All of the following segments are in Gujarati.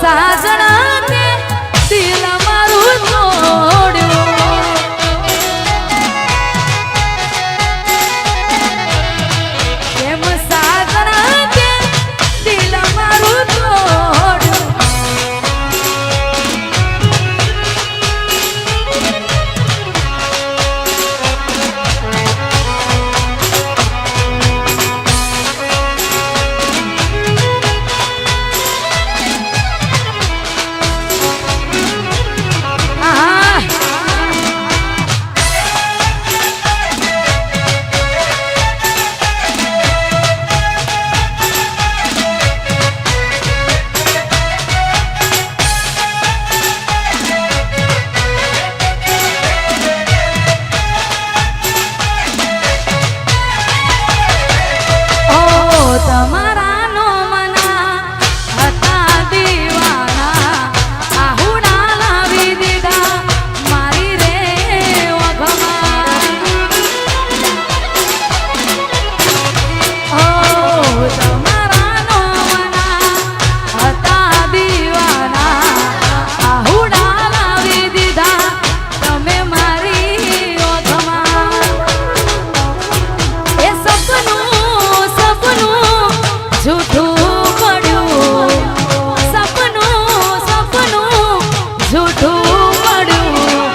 સાજણા તે દિલ મારું તોડ્યું કેમ સાજણા તે દિલ મારું તોડ્યું તમારા નો મના હતા દીવાના આહુડા લાવી દીધા મારી રે વગમાં ઓ તમારા નો મના હતા દીવાના આહુડા લાવી દીધા તમે મારી વગમાં એ સપનું જૂઠું પડ્યું સપનું જૂઠું પડ્યું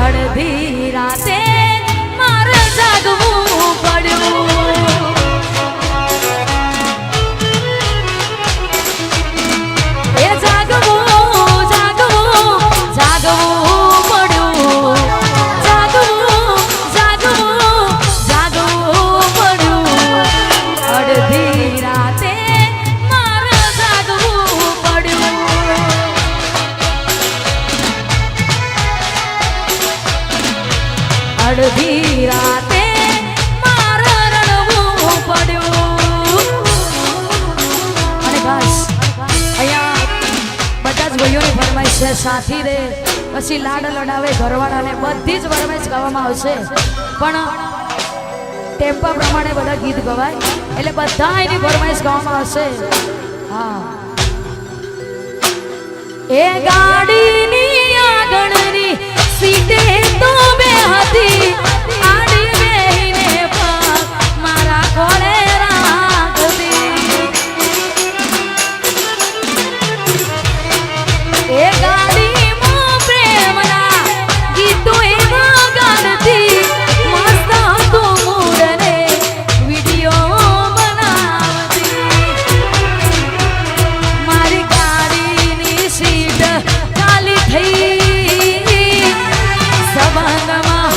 અડધી રાતે મારે જાગવું પડ્યું એ જાગવું પડ્યું જાગવું પડ્યું અડધી રાતે મારે જાગવું પડ્યું અડધી રાતે મારે રડવું પડ્યું અને બસ અહીંયા બધા જ ભાઈઓની ફરમાઈશ છે સાથી રે પછી લાડ લડાવે ઘરવાળાને બધી જ ફરમાઈશ ગાવામાં આવશે પણ ટેમ્પા પ્રમાણે બધા ગીત ગવાય એટલે બધા એની ફરમાઈશ ગાવામાં આવશે હા એ ગાડીની આગળની સીટે તો બે હતી આડી બેહીને પગ મારા કોળે રાખતી એ ગાડીમાં પ્રેમના ગીતો એવા ગાતી મસ્ત હતું મૂડને વિડીયો બનાવતી મારી ગાડીની સીટ ખાલી થઈ સંબંધમાં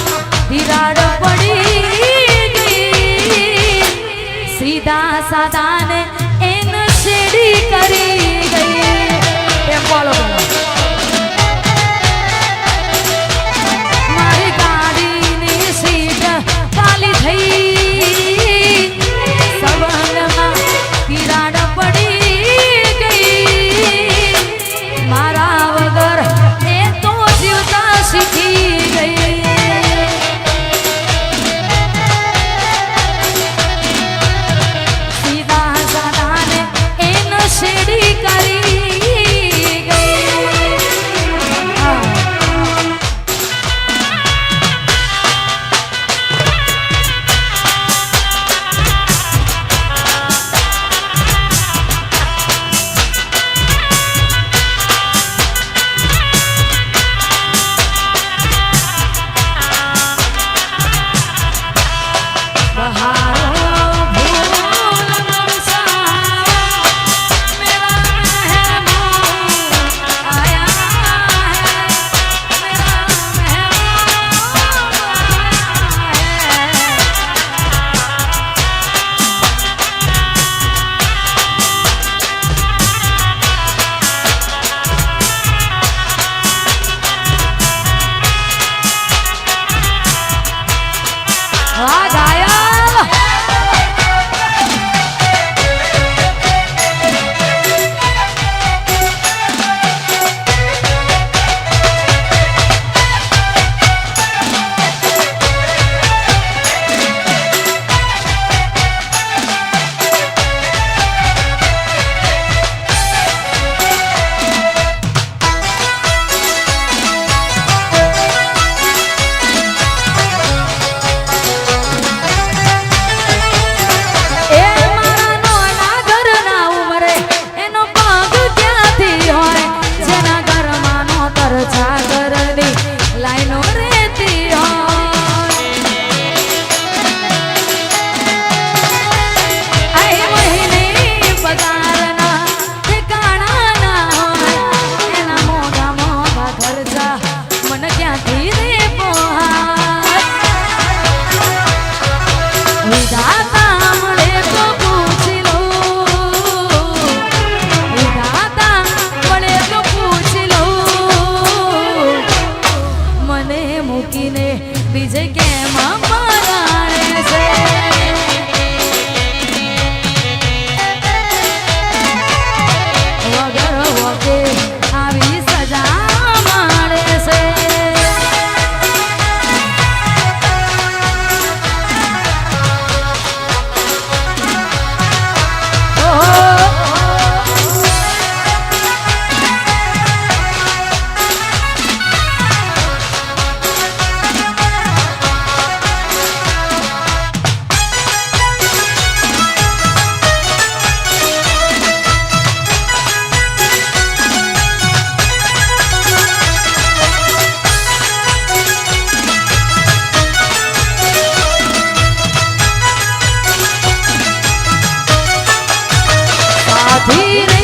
સાથી રે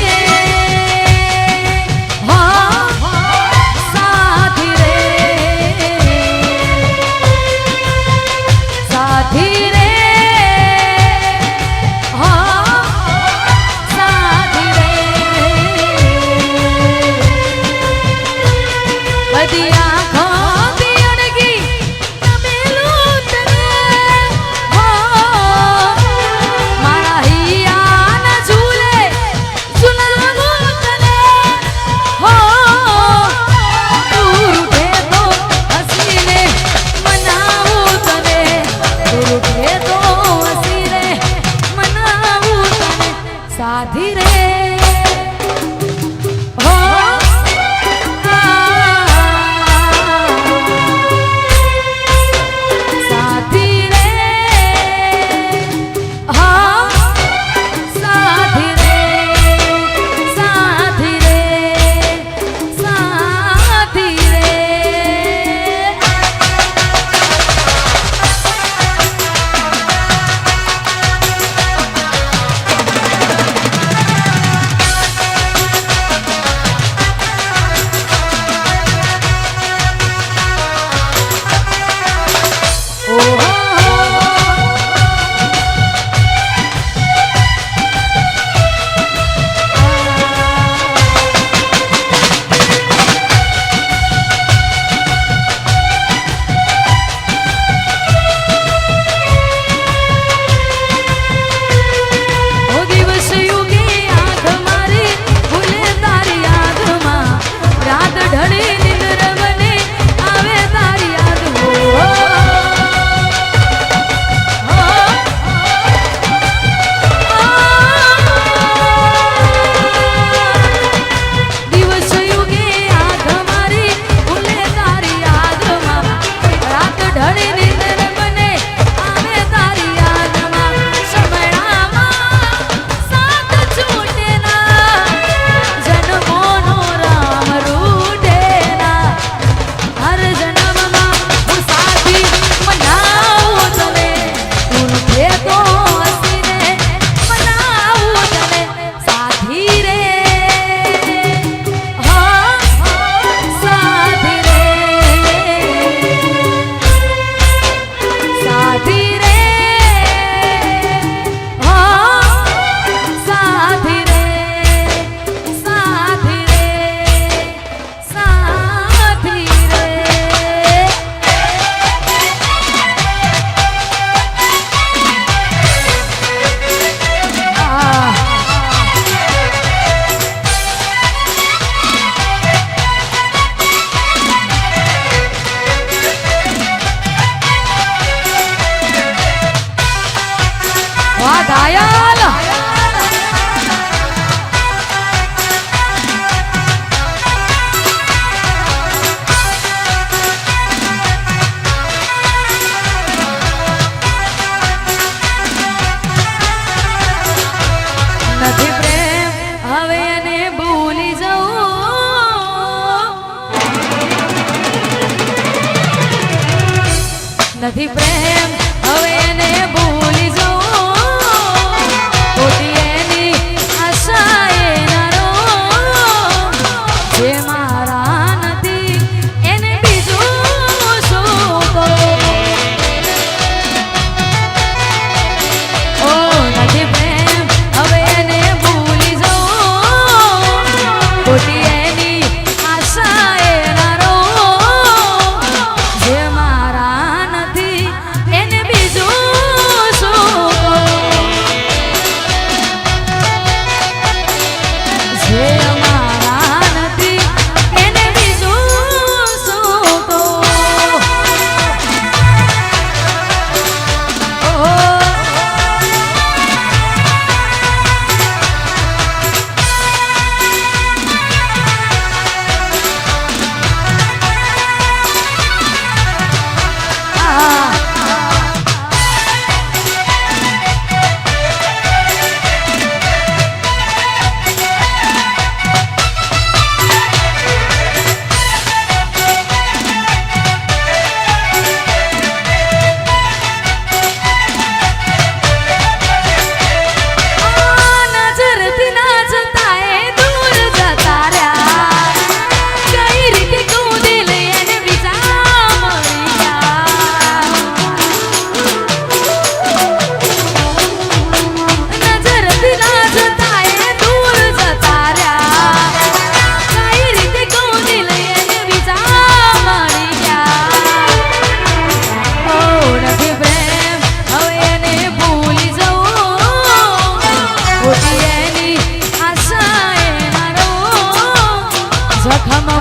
સાથી રે સાથી રે સાથી રે બધી આંખો સાથી રે સાથી રે સાથી રે સાથી રે સાથી રે ઘાયલ નથી પ્રેમ હવે એને ભૂલી જવું નથી પ્રેમ હવે એને ભૂલી જવું આશા એ ના રો જે મારા નથી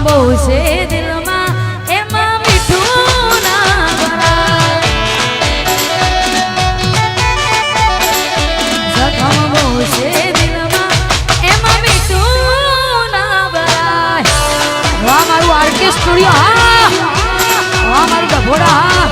બહુ છે દિલમાં એમાં મીઠું ના ભરાય જખમ બહુ છે દિલમાં એમાં મીઠું ના ભરાય વાહ મારું આરકે સ્ટુડિયો હા વાહ મારું ડભોડા હા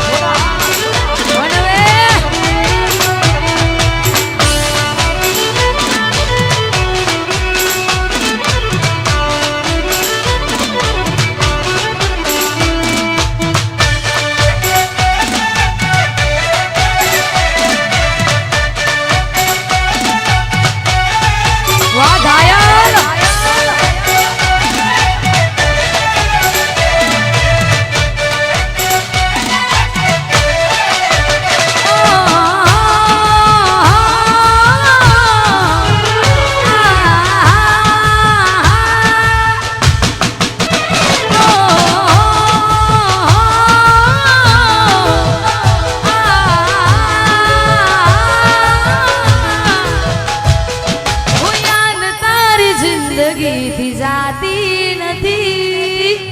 જાતી નથી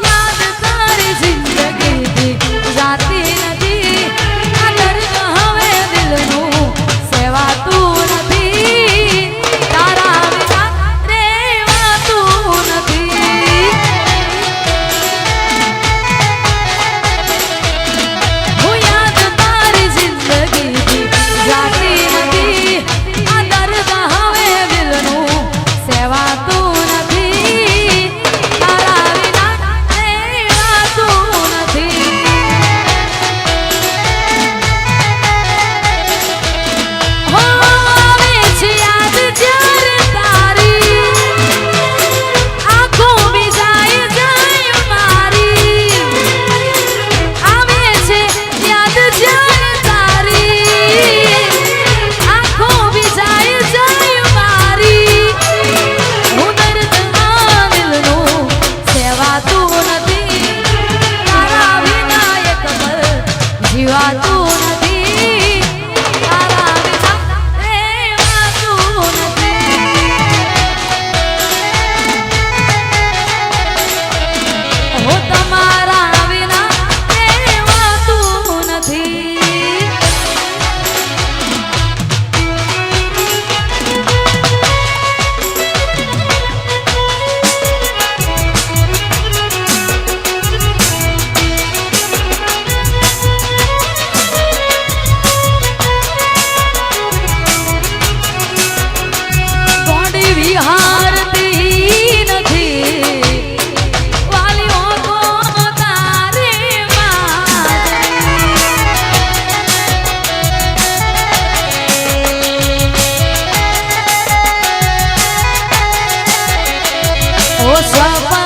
યાદ તારી જિંદગીથી જાતી નથી આ દર્દ હવે દિલનું સેવાતું નથી તારા વિના રેવાતું નથી હું યાદ તારી જિંદગીથી જાતી નથી સેવાતું નથી તારા વિના રહેવાતું નથી હો આવે છે યાદ જ્યારે તારી આંખો ભીજાય જાય મારી આવે છે યાદ જ્યારે તારી આંખો ભીજાય જાય મારી જીવાતું નથી તારા વિના રહેવાતું નથી હો તમારા વિના રહેવાતું નથી હારતી નથી વાલીઓ તો તારી ઓ સપના